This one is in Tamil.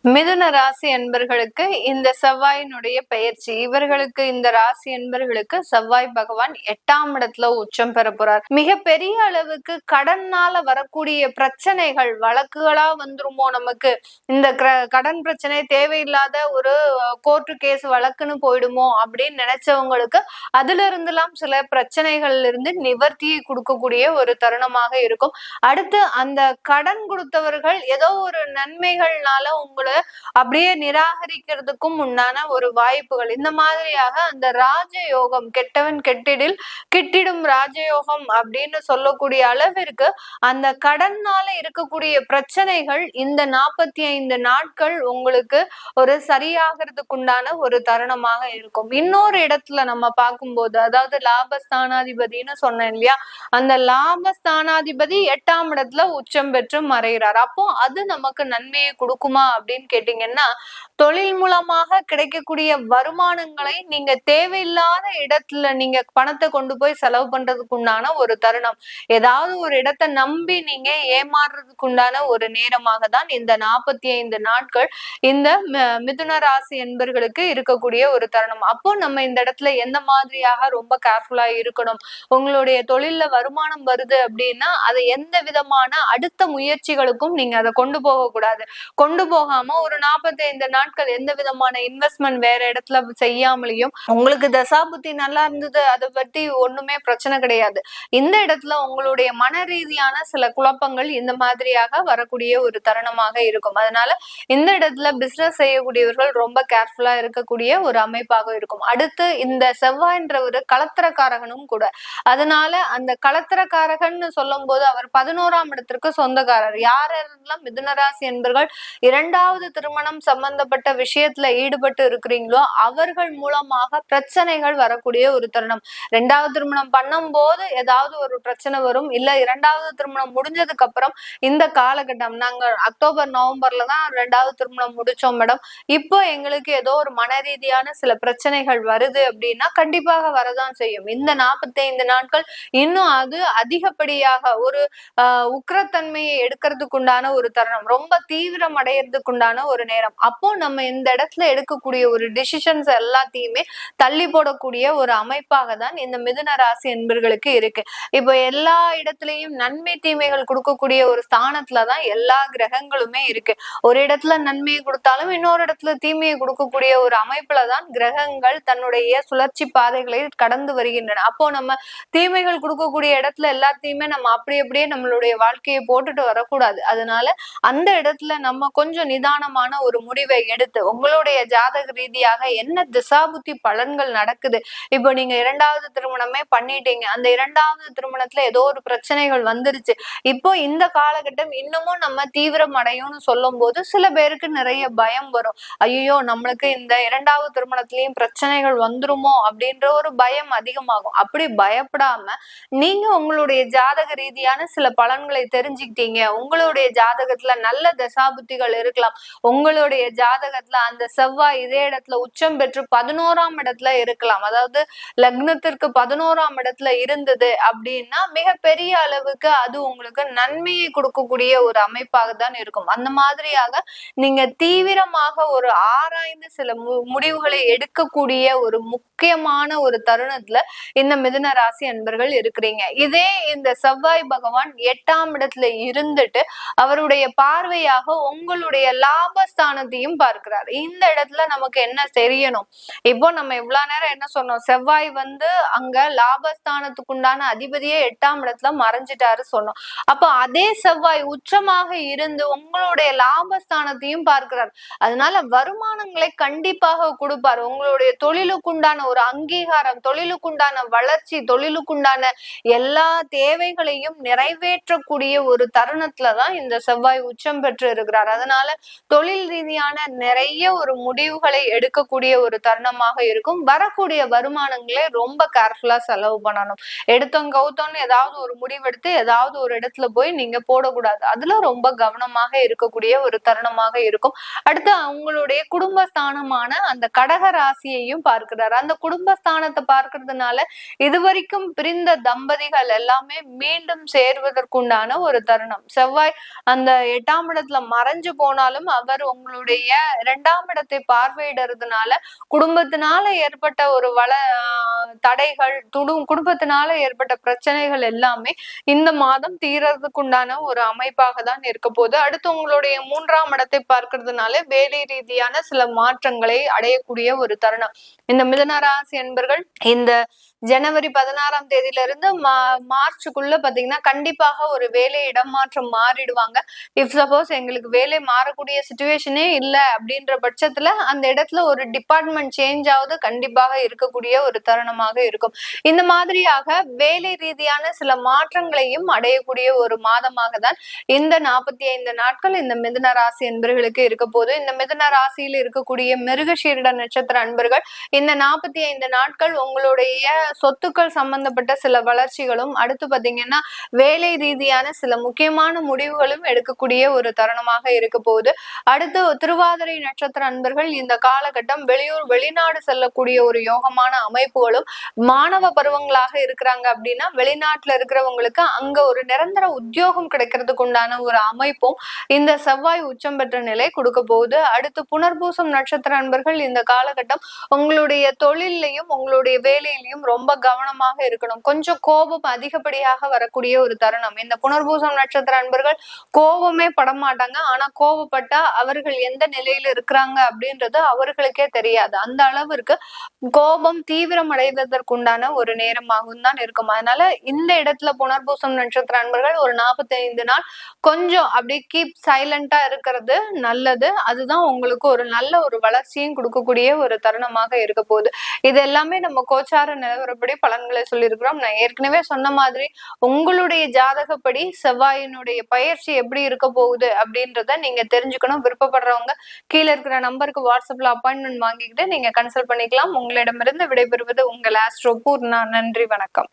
மிதுன ராசி என்பர்களுக்கு இந்த செவ்வாயினுடைய பெயர்ச்சி, இவர்களுக்கு இந்த ராசி என்பர்களுக்கு செவ்வாய் பகவான் 8ஆம் இடத்துல உச்சம் பெற போறார். மிக பெரிய அளவுக்கு கடன்னால வரக்கூடிய பிரச்சனைகள் வழக்குகளா வந்துருமோ, நமக்கு இந்த கடன் பிரச்சனை தேவையில்லாத ஒரு கோர்ட்டு கேஸ் வழக்குன்னு போயிடுமோ அப்படின்னு நினைச்சவங்களுக்கு அதுல இருந்தெல்லாம் சில பிரச்சனைகள்ல இருந்து நிவர்த்தியை கொடுக்கக்கூடிய ஒரு தருணமாக இருக்கும். அடுத்து அந்த கடன் கொடுத்தவர்கள் ஏதோ ஒரு நன்மைகள்னால உங்களை அப்படியே நிராகரிக்கிறதுக்கும் உண்டான ஒரு வாய்ப்புகள். இந்த மாதிரியாக அந்த ராஜயோகம், கெட்டவன் கெட்டிடில் கிட்டிடும் ராஜயோகம் அப்படின்னு சொல்லக்கூடிய அளவிற்கு அந்த கடன்னால இருக்கக்கூடிய பிரச்சனைகள் இந்த 45 நாட்கள் உங்களுக்கு ஒரு சரியாகிறதுக்குண்டான ஒரு தருணமாக இருக்கும். இன்னொரு இடத்துல நம்ம பார்க்கும்போது, அதாவது லாபஸ்தானாதிபதினு சொன்னேன் இல்லையா, அந்த லாபஸ்தானாதிபதி 8ஆம் இடத்துல உச்சம் பெற்று மறைகிறார். அப்போ அது நமக்கு நன்மையை கொடுக்குமா அப்படின்னு கேட்டீங்கன்னா, தொழில் மூலமாக கிடைக்கக்கூடிய வருமானங்களை நீங்க தேவையில்லாத இடத்துல நீங்க பணத்தை கொண்டு போய் செலவு பண்றதுக்கு உண்டான ஒரு தருணம், ஏதாவது ஒரு இடத்தை நம்பி நீங்க ஏமாறுறதுக்கு உண்டான ஒரு நேரமாக தான் இந்த 45 நாட்கள் இந்த மிதுன ராசி என்பர்களுக்கு இருக்கக்கூடிய ஒரு தருணம். அப்போ நம்ம இந்த இடத்துல எந்த மாதிரியாக ரொம்ப கேர்ஃபுல்லா இருக்கணும், உங்களுடைய தொழில்ல வருமானம் வருது அப்படின்னா அதை எந்த விதமான அடுத்த முயற்சிகளுக்கும் நீங்க அதை கொண்டு போக கூடாது. கொண்டு போகாம ஒரு 45 நாட்கள் எந்த விதமான இன்வெஸ்ட்மெண்ட் வேற இடத்துல செய்யாமலையும், உங்களுக்கு தசாபுத்தி நல்லா இருந்தது, அதை பத்தி ஒண்ணுமே பிரச்சனை கிடையாது. இந்த இடத்துல உங்களுடைய மன ரீதியான சில குழப்பங்கள் இந்த மாதிரியாக வரக்கூடிய ஒரு தருணமாக இருக்கும். அதனால இந்த இடத்துல பிசினஸ் செய்யக்கூடியவர்கள் ரொம்ப கேர்ஃபுல்லா இருக்கக்கூடிய ஒரு அமைப்பாக இருக்கும். அடுத்து இந்த செவ்வாய்ன்ற ஒரு கலத்திரக்காரகனும் கூட. அதனால அந்த கலத்திரக்காரகன் சொல்லும் போது அவர் 11ஆம் இடத்திற்கு சொந்தக்காரர். யாரெல்லாம் மிதுனராசி என்பர்கள் 2வது திருமணம் சம்பந்தப்பட்ட விஷயத்துல ஈடுபட்டு இருக்கிறீங்களோ அவர்கள் மூலமாக பிரச்சனைகள் வரக்கூடிய ஒரு தருணம். 2வது திருமணம் பண்ணும் போது ஏதாவது ஒரு பிரச்சனை வரும், இல்ல 2வது திருமணம் முடிஞ்சதுக்கு அப்புறம் இந்த காலகட்டம், நாங்க அக்டோபர் நவம்பர்ல தான் 2வது திருமணம் முடிச்சோம் மேடம், இப்போ எங்களுக்கு ஏதோ ஒரு மன ரீதியான சில பிரச்சனைகள் வருது அப்படின்னா கண்டிப்பாக வரதான் செய்யும். இந்த 45 நாட்கள் இன்னும் அது அதிகப்படியாக ஒரு உக்கிரத்தன்மையை எடுக்கிறதுக்கு உண்டான ஒரு தருணம், ரொம்ப தீவிரம் அடையிறதுக்கு உண்டான ஒரு நேரம். அப்போ நம்ம இந்த இடத்துல எடுக்கக்கூடிய ஒரு டிசிஷன்ஸ் எல்லாத்தையுமே தள்ளி போடக்கூடிய ஒரு அமைப்பாக தான் இந்த மிதுன ராசி என்பர்களுக்கு இருக்கு. இப்போ எல்லா இடத்துலயும் நன்மை தீமைகள் கொடுக்கக்கூடிய ஒரு ஸ்தானத்துலதான் எல்லா கிரகங்களுமே இருக்கு. ஒரு இடத்துல நன்மையை கொடுத்தாலும் இன்னொரு இடத்துல தீமையை கொடுக்கக்கூடிய ஒரு அமைப்புலதான் கிரகங்கள் தன்னுடைய சுழற்சி பாதைகளை கடந்து வருகின்றன. அப்போ நம்ம தீமைகள் கொடுக்கக்கூடிய இடத்துல எல்லாத்தையுமே நம்ம அப்படியே நம்மளுடைய வாழ்க்கையை போட்டுட்டு வரக்கூடாது. அதனால அந்த இடத்துல நம்ம கொஞ்சம் நிதானமான ஒரு முடிவை எடுத்து, உங்களுடைய ஜாதக ரீதியாக என்ன திசாபுத்தி பலன்கள் நடக்குது, இப்போ நீங்க 2வது திருமணமே பண்ணிட்டீங்க, அந்த 2வது திருமணத்துல ஏதோ ஒரு பிரச்சனைகள் வந்துருச்சு, இப்போ இந்த காலகட்டம் இன்னமும் நம்ம தீவிரம் அடையும்னு சொல்லும் போது சில பேருக்கு நிறைய பயம் வரும். ஐயோ, நம்மளுக்கு இந்த 2வது திருமணத்திலயும் பிரச்சனைகள் வந்துருமோ அப்படின்ற ஒரு பயம் அதிகமாகும். அப்படி பயப்படாம நீங்க உங்களுடைய ஜாதக ரீதியான சில பலன்களை தெரிஞ்சுக்கிட்டீங்க, உங்களுடைய ஜாதகத்துல நல்ல தசாபுத்திகள் இருக்கலாம், உங்களுடைய ஜாதகத்துல அந்த செவ்வாய் இதே இடத்துல உச்சம் பெற்று 11ஆம் இடத்துல இருக்கலாம், அதாவது லக்னத்திற்கு 11ஆம் இடத்துல இருந்தது அப்படின்னா மிகப்பெரிய அளவுக்கு அது உங்களுக்கு நன்மையை கொடுக்கக்கூடிய ஒரு அமைப்பாக தான் இருக்கும். அந்த மாதிரியாக நீங்க தீவிரமாக ஒரு ஆராய்ந்து சில முடிவுகளை எடுக்கக்கூடிய ஒரு முக்கியமான ஒரு தருணத்துல இந்த மிதுன ராசி அன்பர்கள் இருக்கிறீங்க. இதே இந்த செவ்வாய் பகவான் 8ஆம் இடத்துல இருந்துட்டு அவருடைய பார்வையாக உங்களுடைய லாபஸ்தானத்தையும் பார்க்கிறார். இந்த இடத்துல நமக்கு என்ன தெரியணும், இப்போ நம்ம இவ்வளவு நேரம் என்ன சொன்னோம், செவ்வாய் அங்க லாபஸ்தானத்துக்கு உண்டான அதிபதியே 8ஆம் இடத்துல மறைஞ்சிட்டாரு சொன்னோம். அப்போ அதே செவ்வாய் உச்சமாக இருந்து உங்களுடைய லாபஸ்தானத்தையும் பார்க்கிறார். அதனால வருமானங்களை கண்டிப்பாக கொடுப்பார். உங்களுடைய தொழிலுக்குண்டான ஒரு அங்கீகாரம், தொழிலுக்குண்டான வளர்ச்சி, தொழிலுக்குண்டான எல்லா தேவைகளையும் நிறைவேற்றக்கூடிய ஒரு தருணத்துலதான் இந்த செவ்வாய் உச்சம் பெற்று இருக்கிறார். அதனால தொழில் ரீதியான நிறைய ஒரு முடிவுகளை எடுக்கக்கூடிய ஒரு தருணமாக இருக்கும். வரக்கூடிய வருமானங்களை ரொம்ப கேர்ஃபுல்லா செலவு பண்ணணும். எடுத்தோம் கவுத்தோன்னு ஏதாவது ஒரு முடிவெடுத்து ஏதாவது ஒரு இடத்துல போய் நீங்க போடக்கூடாது. அதுல ரொம்ப கவனமாக இருக்கக்கூடிய ஒரு தருணமாக இருக்கும். அடுத்து அவங்களுடைய குடும்பஸ்தானமான அந்த கடக ராசியையும் பார்க்கிறார். அந்த குடும்பஸ்தானத்தை பார்க்கறதுனால இதுவரைக்கும் பிரிந்த தம்பதிகள் எல்லாமே மீண்டும் சேர்வதற்குண்டான ஒரு தருணம். செவ்வாய் அந்த 8ஆம் இடத்துல மறைஞ்சு போனாலும் அவர் உங்களுடைய 2ஆம் இடத்தை பார்வையிடுறதுனால குடும்பத்தினால ஏற்பட்ட ஒரு தடைகள், குடும்பத்தினால ஏற்பட்ட பிரச்சனைகள் எல்லாமே இந்த மாதம் தீர்றதுக்கு உண்டான ஒரு அமைப்பாக தான் இருக்க போகுது. அடுத்து உங்களுடைய 3ஆம் இடத்தை பார்க்கறதுனால வேலை ரீதியான சில மாற்றங்களை அடையக்கூடிய ஒரு தருணம். இந்த மிதுன ராசி என்பர்கள் இந்த ஜனவரி 16ஆம் தேதியில இருந்து மார்ச்சுக்குள்ள பாத்தீங்கன்னா கண்டிப்பாக ஒரு வேலை இடமாற்றம் மாறிடுவாங்க. இஃப் சப்போஸ் எங்களுக்கு வேலை மாறக்கூடிய சிச்சுவேஷனே இல்லை அப்படின்ற பட்சத்துல அந்த இடத்துல ஒரு டிபார்ட்மெண்ட் சேஞ்ச் ஆகுது கண்டிப்பாக இருக்கக்கூடிய ஒரு தருணமாக இருக்கும். இந்த மாதிரியாக வேலை ரீதியான சில மாற்றங்களையும் அடையக்கூடிய ஒரு மாதமாக தான் இந்த 45 நாட்கள் இந்த மிதுன ராசி என்பர்களுக்கு இருக்க போது. இந்த மிதுன ராசியில் இருக்கக்கூடிய மிருகசீரிட நட்சத்திர அன்பர்கள் இந்த 45 நாட்கள் உங்களுடைய சொத்துக்கள் சம்பந்தப்பட்ட சில வளர்ச்சிகளும், அடுத்து பாத்தீங்கன்னா வேலை ரீதியான சில முக்கியமான முடிவுகளும் எடுக்கக்கூடிய ஒரு தருணமாக இருக்க போகுது. அடுத்து திருவாதிரை நட்சத்திர அன்பர்கள் இந்த காலகட்டம் வெளியூர் வெளிநாடு செல்லக்கூடிய ஒரு யோகமான அமைப்புகளும், மாணவ பருவங்களாக இருக்கிறாங்க அப்படின்னா வெளிநாட்டுல இருக்கிறவங்களுக்கு அங்க ஒரு நிரந்தர உத்தியோகம் கிடைக்கிறதுக்கு உண்டான ஒரு அமைப்பும் இந்த செவ்வாய் உச்சம் பெற்ற நிலை கொடுக்க போகுது. அடுத்து புனர்பூசம் நட்சத்திர அன்பர்கள் இந்த காலகட்டம் உங்களுடைய தொழிலையும் உங்களுடைய வேலையிலையும் ரொம்ப கவனமாக இருக்கணும். கொஞ்சம் கோபம் அதிகப்படியாக வரக்கூடிய ஒரு தருணம். இந்த புனர்பூசம் நட்சத்திர அன்பர்கள் கோபமே படமாட்டாங்க. ஆனா கோபப்பட்டா அவர்கள் எந்த நிலையில இருக்கிறாங்க அப்படின்றது அவர்களுக்கே தெரியாது. அந்த அளவிற்கு கோபம் தீவிரம் அடைவதற்குண்டான ஒரு நேரமாகவும் தான் இருக்கும். அதனால இந்த இடத்துல புனர்பூசம் நட்சத்திர அன்பர்கள் ஒரு 45 நாள் கொஞ்சம் அப்படி கீப் சைலண்டா இருக்கிறது நல்லது. அதுதான் உங்களுக்கு ஒரு நல்ல ஒரு வளர்ச்சியும் கொடுக்கக்கூடிய ஒரு தருணமாக இருக்க போகுது. இது எல்லாமே நம்ம கோச்சார நிலவரப்படி பலன்களை சொல்லியிருக்கிறோம். நான் ஏற்கனவே சொன்ன மாதிரி உங்களுடைய ஜாதகப்படி செவ்வாயினுடைய பயிற்சி எப்படி இருக்க போகுது அப்படின்றத நீங்க தெரிஞ்சுக்கணும். விருப்பப்படுறவங்க கீழே இருக்கிற நம்பருக்கு வாட்ஸ்அப்ல அப்பாயின்மெண்ட் வாங்கிக்கிட்டு நீங்க கன்சல்ட் பண்ணிக்கலாம். உங்களிடமிருந்து விடைபெறுவது உங்கள் ஆஸ்ட்ரோ பூர்ணா. நன்றி, வணக்கம்.